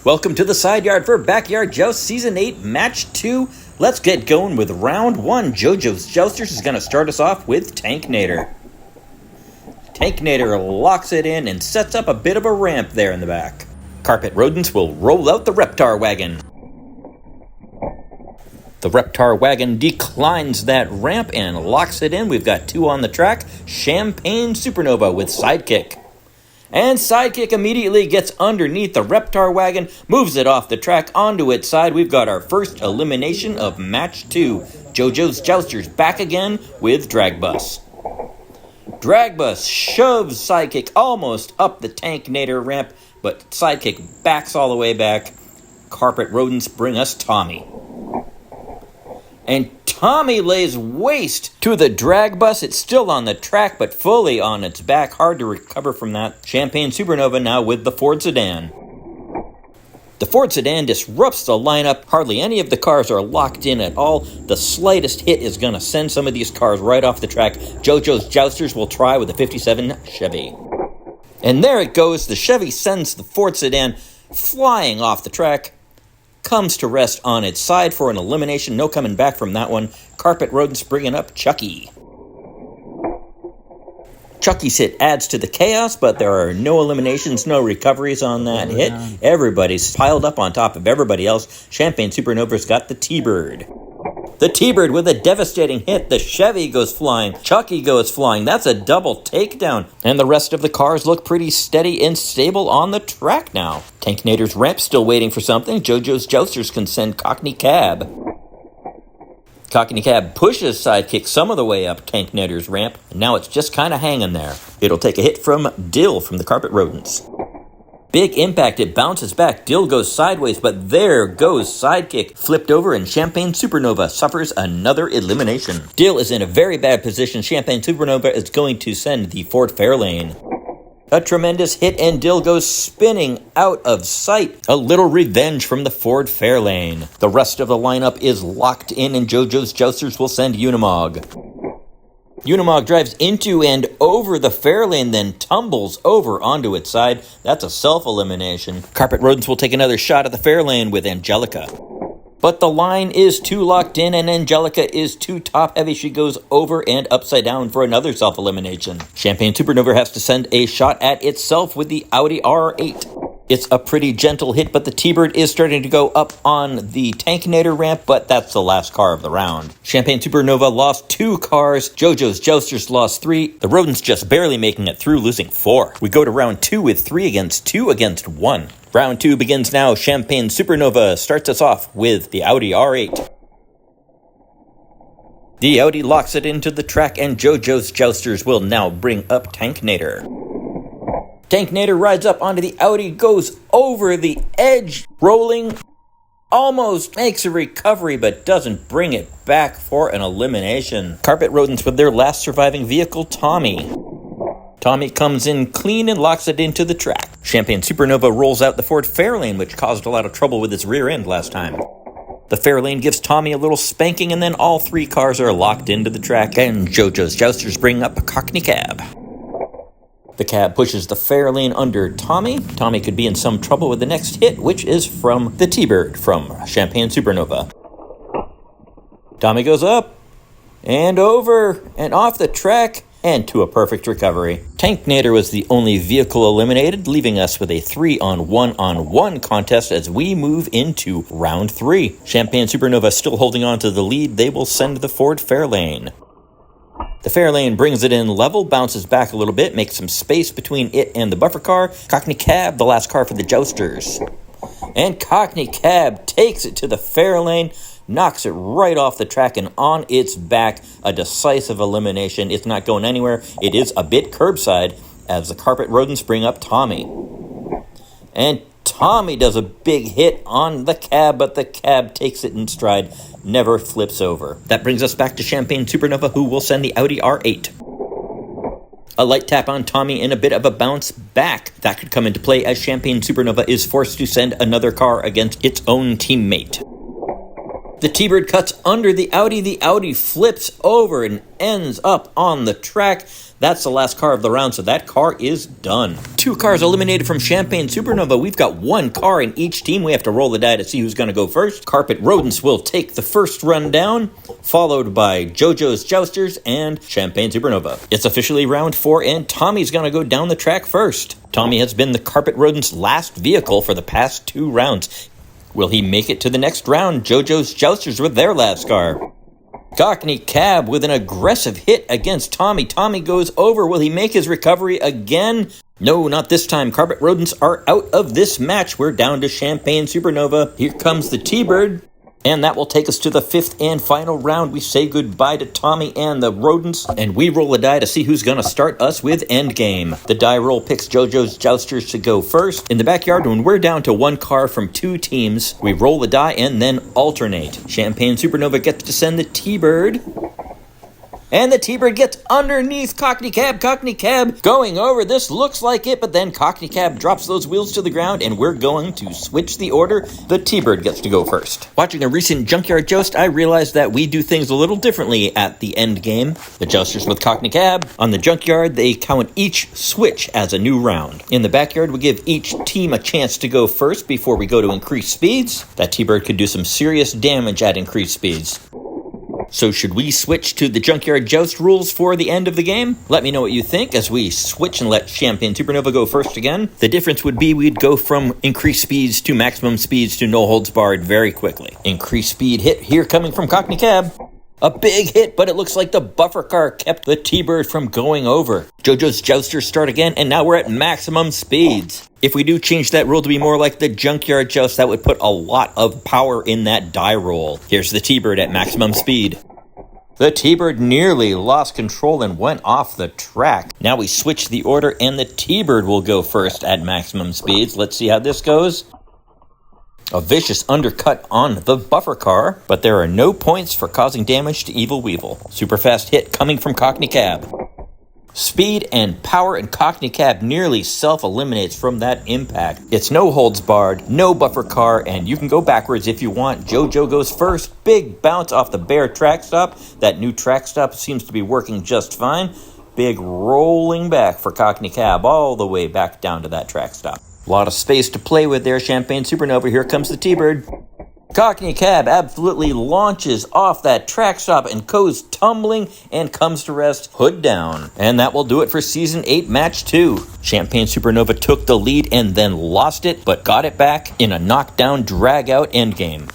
Welcome to the side yard for Backyard Joust Season 8, Match 2. Let's get going with Round 1. Jojo's Jousters is going to start us off with Tanknator. Tanknator locks it in and sets up a bit of a ramp there in the back. Carpet Rodents will roll out the Reptar wagon. The Reptar wagon declines that ramp and locks it in. We've got two on the track. Champagne Supernova with Sidekick. And Sidekick immediately gets underneath the Reptar wagon, moves it off the track onto its side. We've got our first elimination of Match 2. Jojo's Jousters back again with Dragbus. Dragbus shoves Sidekick almost up the Tanknator ramp, but Sidekick backs all the way back. Carpet Rodents bring us Tommy. And Tommy lays waste to the drag bus. It's still on the track, but fully on its back. Hard to recover from that. Champagne Supernova now with the Ford sedan. The Ford sedan disrupts the lineup. Hardly any of the cars are locked in at all. The slightest hit is going to send some of these cars right off the track. Jojo's Jousters will try with a 57 Chevy. And there it goes. The Chevy sends the Ford sedan flying off the track. Comes to rest on its side for an elimination. No coming back from that one. Carpet Rodents bringing up Chucky. Chucky's hit adds to the chaos, but there are no eliminations, no recoveries on that hit. Everybody's piled up on top of everybody else. Champagne Supernova's got the T-Bird. The T-Bird with a devastating hit. The Chevy goes flying. Chucky goes flying. That's a double takedown. And the rest of the cars look pretty steady and stable on the track now. Tanknator's ramp still waiting for something. Jojo's Jousters can send Cockney Cab. Cockney Cab pushes Sidekick some of the way up Tanknator's ramp. And now it's just kind of hanging there. It'll take a hit from Dill from the Carpet Rodents. Big impact, it bounces back. Dill goes sideways, but there goes Sidekick. Flipped over, and Champagne Supernova suffers another elimination. Dill is in a very bad position. Champagne Supernova is going to send the Ford Fairlane. A tremendous hit, and Dill goes spinning out of sight. A little revenge from the Ford Fairlane. The rest of the lineup is locked in, and Jojo's Jousters will send Unimog. Unimog drives into and over the Fairlane, then tumbles over onto its side. That's a self-elimination. Carpet Rodents will take another shot at the Fairlane with Angelica. But the line is too locked in, and Angelica is too top-heavy. She goes over and upside down for another self-elimination. Champagne Supernova has to send a shot at itself with the Audi R8. It's a pretty gentle hit, but the T-Bird is starting to go up on the Tanknator ramp, but that's the last car of the round. Champagne Supernova lost 2 cars. Jojo's Jousters lost 3. The Rodents just barely making it through, losing 4. We go to round 2 with 3 against 2 against 1. Round 2 begins now. Champagne Supernova starts us off with the Audi R8. The Audi locks it into the track, and Jojo's Jousters will now bring up Tanknator. Tanknator rides up onto the Audi, goes over the edge, rolling, almost makes a recovery, but doesn't bring it back for an elimination. Carpet Rodents with their last surviving vehicle, Tommy. Tommy comes in clean and locks it into the track. Champagne Supernova rolls out the Ford Fairlane, which caused a lot of trouble with its rear end last time. The Fairlane gives Tommy a little spanking, and then all 3 cars are locked into the track, and Jojo's Jousters bring up a Cockney Cab. The cab pushes the Fairlane under Tommy. Tommy could be in some trouble with the next hit, which is from the T-Bird from Champagne Supernova. Tommy goes up and over and off the track and to a perfect recovery. Tanknator was the only vehicle eliminated, leaving us with a 3-on-1-on-1 contest as we move into round 3. Champagne Supernova still holding on to the lead. They will send the Ford Fairlane. The Fairlane brings it in level, bounces back a little bit, makes some space between it and the buffer car. Cockney Cab, the last car for the Jousters. And Cockney Cab takes it to the Fairlane, knocks it right off the track and on its back. A decisive elimination. It's not going anywhere. It is a bit curbside as the Carpet Rodents bring up Tommy. And Tommy does a big hit on the cab, but the cab takes it in stride, never flips over. That brings us back to Champagne Supernova, who will send the Audi R8. A light tap on Tommy and a bit of a bounce back. That could come into play as Champagne Supernova is forced to send another car against its own teammate. The T-Bird cuts under the Audi. The Audi flips over and ends up on the track. That's the last car of the round, so that car is done. 2 cars eliminated from Champagne Supernova. We've got 1 car in each team. We have to roll the die to see who's going to go first. Carpet Rodents will take the first run down, followed by Jojo's Jousters and Champagne Supernova. It's officially round 4, and Tommy's going to go down the track first. Tommy has been the Carpet Rodents' last vehicle for the past 2 rounds. Will he make it to the next round? Jojo's Jousters with their last car. Cockney Cab with an aggressive hit against Tommy. Tommy goes over. Will he make his recovery again? No, not this time. Carpet Rodents are out of this match. We're down to Champagne Supernova. Here comes the T-Bird. And that will take us to the 5th and final round. We say goodbye to Tommy and the Rodents, and we roll a die to see who's going to start us with Endgame. The die roll picks Jojo's Jousters to go first. In the backyard, when we're down to 1 car from 2 teams, we roll the die and then alternate. Champagne Supernova gets to send the T-Bird. And the T-Bird gets underneath Cockney Cab. Cockney Cab going over. This looks like it, but then Cockney Cab drops those wheels to the ground, and we're going to switch the order. The T-Bird gets to go first. Watching a recent Junkyard Joust, I realized that we do things a little differently at the end game. The Jousters with Cockney Cab. On the Junkyard, they count each switch as a new round. In the backyard, we give each team a chance to go first before we go to increased speeds. That T-Bird could do some serious damage at increased speeds. So should we switch to the Junkyard Joust rules for the end of the game? Let me know what you think as we switch and let Champagne Supernova go first again. The difference would be we'd go from increased speeds to maximum speeds to no holds barred very quickly. Increased speed hit here coming from Cockney Cab. A big hit, but it looks like the buffer car kept the T-Bird from going over. Jojo's Jousters start again, and now we're at maximum speeds. If we do change that rule to be more like the Junkyard Joust, that would put a lot of power in that die roll. Here's the T-Bird at maximum speed. The T-Bird nearly lost control and went off the track. Now we switch the order, and the T-Bird will go first at maximum speeds. Let's see how this goes. A vicious undercut on the buffer car, but there are no points for causing damage to Evil Weevil. Super fast hit coming from Cockney Cab. Speed and power, and Cockney Cab nearly self-eliminates from that impact. It's no holds barred, no buffer car, and you can go backwards if you want. Jojo goes first. Big bounce off the bare track stop. That new track stop seems to be working just fine. Big rolling back for Cockney Cab all the way back down to that track stop. A lot of space to play with there, Champagne Supernova. Here comes the T-Bird. Cockney Cab absolutely launches off that track stop and goes tumbling and comes to rest, hood down. And that will do it for Season 8, Match 2. Champagne Supernova took the lead and then lost it, but got it back in a knockdown, drag-out endgame.